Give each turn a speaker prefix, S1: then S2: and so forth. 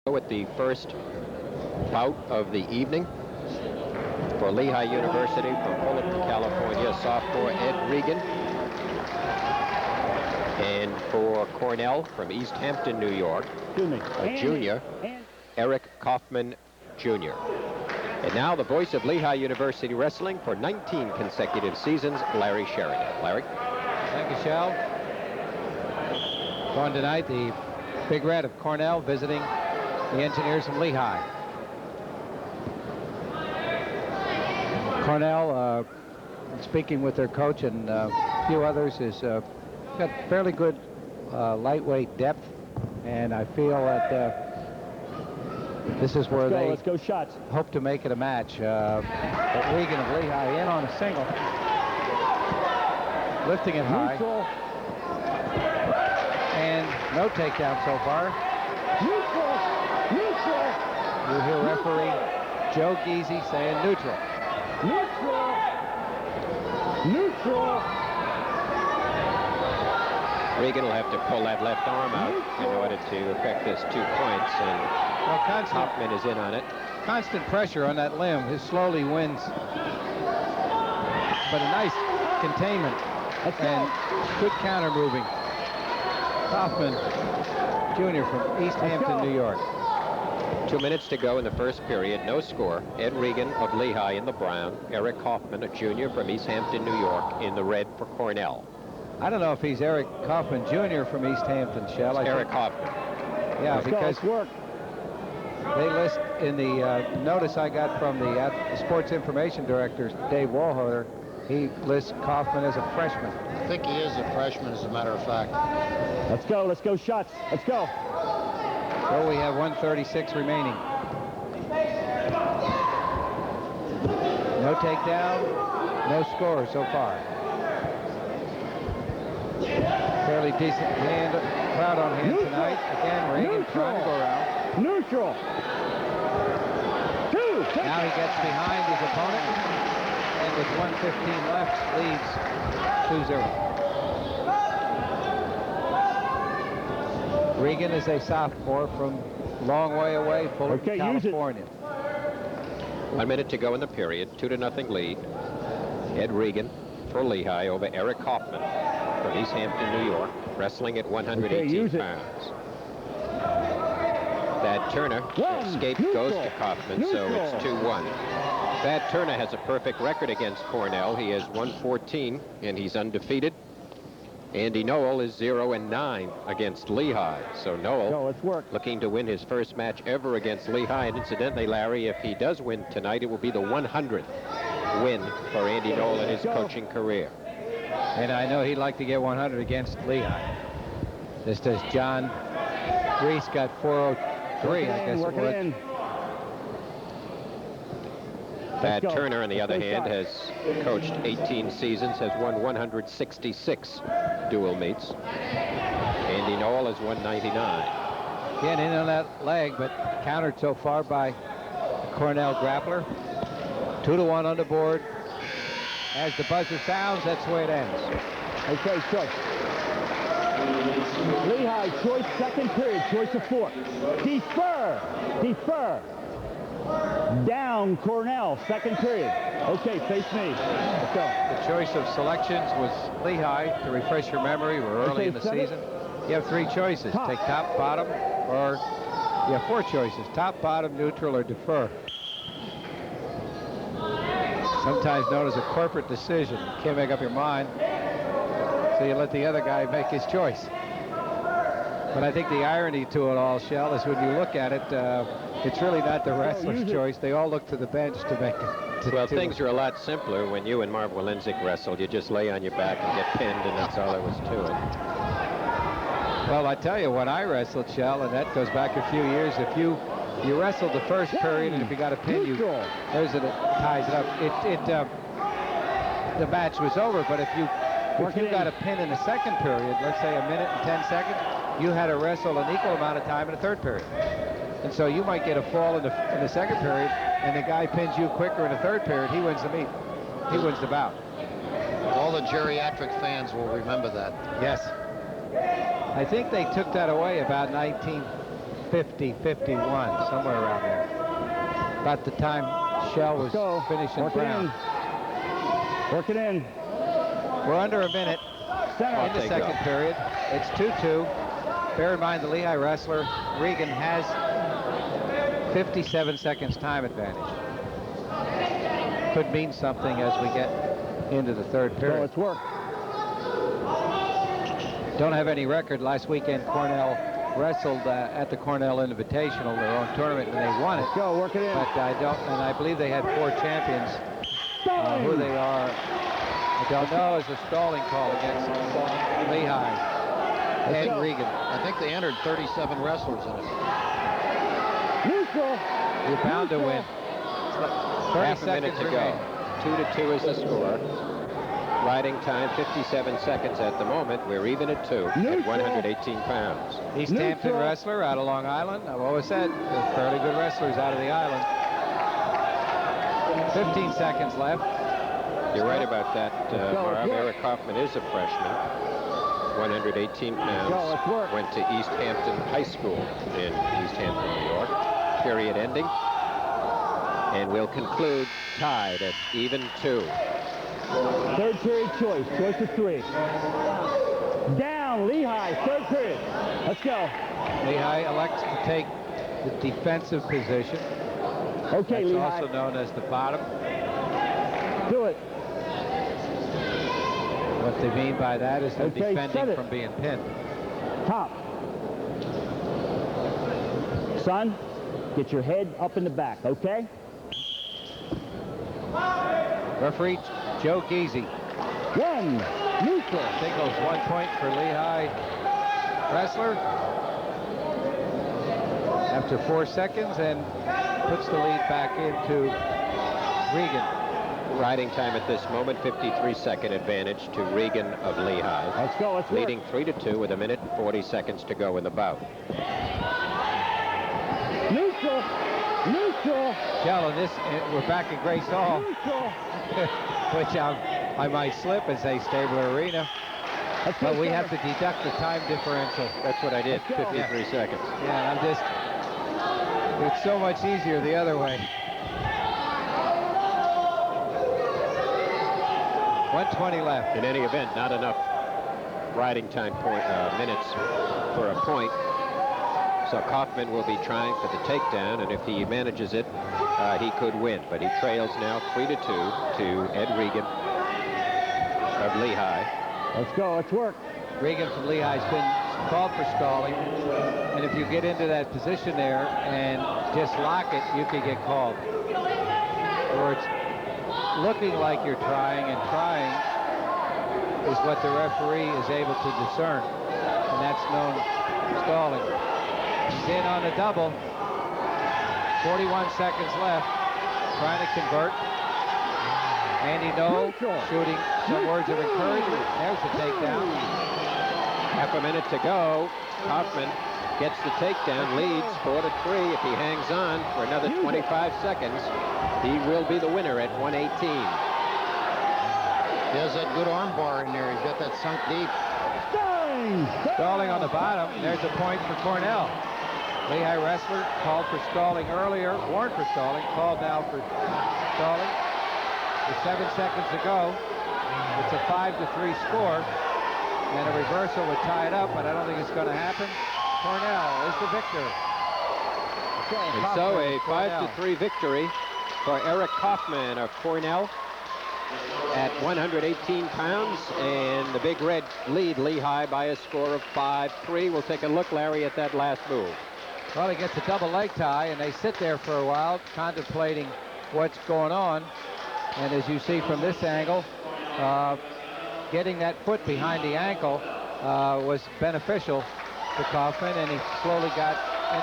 S1: At the first bout of the evening for Lehigh University from Fullerton, California, sophomore Ed Regan. And for Cornell from East Hampton, New York, a junior, Eric Kaufman, Jr. And now the voice of Lehigh University wrestling for 19 consecutive seasons, Larry Sheridan. Larry?
S2: Thank you, Shell. Going tonight, the Big Red of Cornell visiting the Engineers from Lehigh. Cornell, speaking with their coach and a few others, is got fairly good lightweight depth, and I feel that this is where they hope to make it a match. But Regan of Lehigh in on a single, lifting it high, and no takedown so far. You hear referee Joe Geezy saying neutral.
S1: Neutral. Regan will have to pull that left arm out in order to effect this 2 points, and Kaufman is in on it.
S2: Constant pressure on that limb. He slowly wins, but a nice containment and good counter moving. Kaufman Jr. from East Hampton, New York.
S1: 2 minutes to go in the first period. No score. Ed Regan of Lehigh in the brown. Eric Kaufman, a junior from East Hampton, New York, in the red for Cornell.
S2: I don't know if he's Eric Kaufman Jr. from East Hampton, Shell.
S1: Eric Kaufman.
S2: Yeah, because they list in the notice I got from the sports information director, Dave Walhoder, he lists Kaufman as a freshman.
S3: I think he is a freshman, as a matter of fact.
S4: Let's go, shots, let's go.
S2: So we have 1:36 remaining. No takedown, no score so far. Fairly decent crowd on hand tonight. Again, Regan trying to go around.
S4: Neutral.
S2: Now he gets behind his opponent, and with 1:15 left, leads 2-0. Regan is a sophomore from long way away, Fullerton, California.
S1: 1 minute to go in the period. 2-0 lead. Ed Regan for Lehigh over Eric Kaufman from East Hampton, New York, wrestling at 118 pounds. Thad Turner escape goes to Kaufman, so it's 2-1. Thad Turner has a perfect record against Cornell. He has 114, and he's undefeated. Andy Noel is 0-9 against Lehigh. So Noel looking to win his first match ever against Lehigh. And incidentally, Larry, if he does win tonight, it will be the 100th win for Andy Noel in his coaching career.
S2: And I know he'd like to get 100 against Lehigh. Just as John Reese got 403, I guess it was.
S1: Thad Turner, on the other hand, has coached 18 seasons, has won 166 dual meets. Andy Noel has won 99.
S2: Again, in on that leg, but countered so far by the Cornell grappler. 2-1 on the board. As the buzzer sounds, that's the way it ends.
S4: Okay, choice. Lehigh, choice second period, choice of 4. Defer. Down Cornell, second period. Okay, face me. Let's go.
S2: The choice of selections was Lehigh. To refresh your memory, we're early in the season. You have 3 choices. Take top, bottom, or you have 4 choices. Top, bottom, neutral, or defer. Sometimes known as a corporate decision. You can't make up your mind, so you let the other guy make his choice. But I think the irony to it all, Shell, is when you look at it, it's really not the wrestler's choice. They all look to the bench to make it.
S1: Well, things are a lot simpler when you and Marv Walenzik wrestled. You just lay on your back and get pinned, and that's all there was to it.
S2: Well, I tell you, when I wrestled, Shell, and that goes back a few years, if you wrestled the first period, and if you got a pin, there's it ties it up. The match was over, but if you got a pin in the second period, let's say a minute and 10 seconds, you had to wrestle an equal amount of time in the third period. And so you might get a fall in the second period, and the guy pins you quicker in the third period. He wins the meet. He wins the bout.
S3: All the geriatric fans will remember that.
S2: Yes. I think they took that away about 19 50, 51, somewhere around there. About the time Shell was finishing Brown.
S4: Work it in.
S2: We're under a minute in the second period. It's 2-2. Bear in mind the Lehigh wrestler, Regan, has 57 seconds time advantage. Could mean something as we get into the third period.
S4: Let's work.
S2: Don't have any record. Last weekend, Cornell wrestled at the Cornell Invitational, their own tournament, and they won it.
S4: Let's go, work it in.
S2: But I believe they had 4 champions. Who they are, I don't know. Is a stalling call against Lehigh and Regan.
S3: I think they entered 37 wrestlers in it.
S4: Neutral.
S2: You're bound to win. 30
S1: Half a minute
S2: seconds
S1: to go. 2-2 is the score. Riding time 57 seconds at the moment. We're even at 2 at 118 pounds.
S2: East Hampton wrestler out of Long Island. I've always said they're fairly good wrestlers out of the island. 15 seconds left.
S1: You're right about that, Marv. Eric Kaufman is a freshman. 118 pounds. Went to East Hampton High School in East Hampton, New York. Period ending. And we'll conclude tied at even 2.
S4: Third period choice of 3. Down, Lehigh, third period. Let's go.
S2: Lehigh elects to take the defensive position.
S4: Okay,
S2: That's
S4: Lehigh.
S2: also known as the bottom.
S4: Do it.
S2: What they mean by that is they're
S4: Okay,
S2: defending from being pinned.
S4: Top. Son, get your head up in the back, okay?
S2: Referee Joe Geezy.
S4: 1, neutral.
S2: Signals 1 point for Lehigh wrestler after 4 seconds and puts the lead back into Regan.
S1: Riding time at this moment, 53-second advantage to Regan of Lehigh.
S4: Let's go, let's work.
S1: Leading 3-2 with 1 minute and 40 seconds to go in the bout.
S4: Neutral. Neutral.
S2: Shell, and this, we're back in Grace Hall,
S4: Neutral.
S2: which I might slip and say Stabler Arena. But we have to deduct the time differential.
S1: That's what I did, 53 seconds.
S2: Yeah, I'm just, it's so much easier the other way. 1:20 left.
S1: In any event, not enough riding time minutes for a point. So Kaufman will be trying for the takedown, and if he manages it, he could win. But he trails now 3-2 to Ed Regan of Lehigh.
S4: Let's go, let's work.
S2: Regan from Lehigh's been called for stalling, and if you get into that position there and just lock it, you could get called. Or it's looking like you're trying, and trying is what the referee is able to discern, and that's known stalling. He's in on a double. 41 seconds left. Trying to convert. Andy Noel shooting some words of encouragement. There's the takedown.
S1: Half a minute to go. Kaufman gets the takedown, leads 4-3. If he hangs on for another 25 seconds, he will be the winner at 118.
S3: He has that good arm bar in there. He's got that sunk deep.
S2: Stalling on the bottom. There's a point for Cornell. Lehigh wrestler called for stalling earlier, warned for stalling, called now for stalling. With 7 seconds to go, it's a 5-3 score, and a reversal would tie it up, but I don't think it's going to happen. Cornell is the victor.
S1: And so a 5-3 victory for Eric Kaufman of Cornell at 118 pounds, and the Big Red lead Lehigh by a score of 5-3. We'll take a look, Larry, at that last move.
S2: Well, he gets a double leg tie, and they sit there for a while contemplating what's going on. And as you see from this angle, getting that foot behind the ankle was beneficial to Kaufman, and he slowly got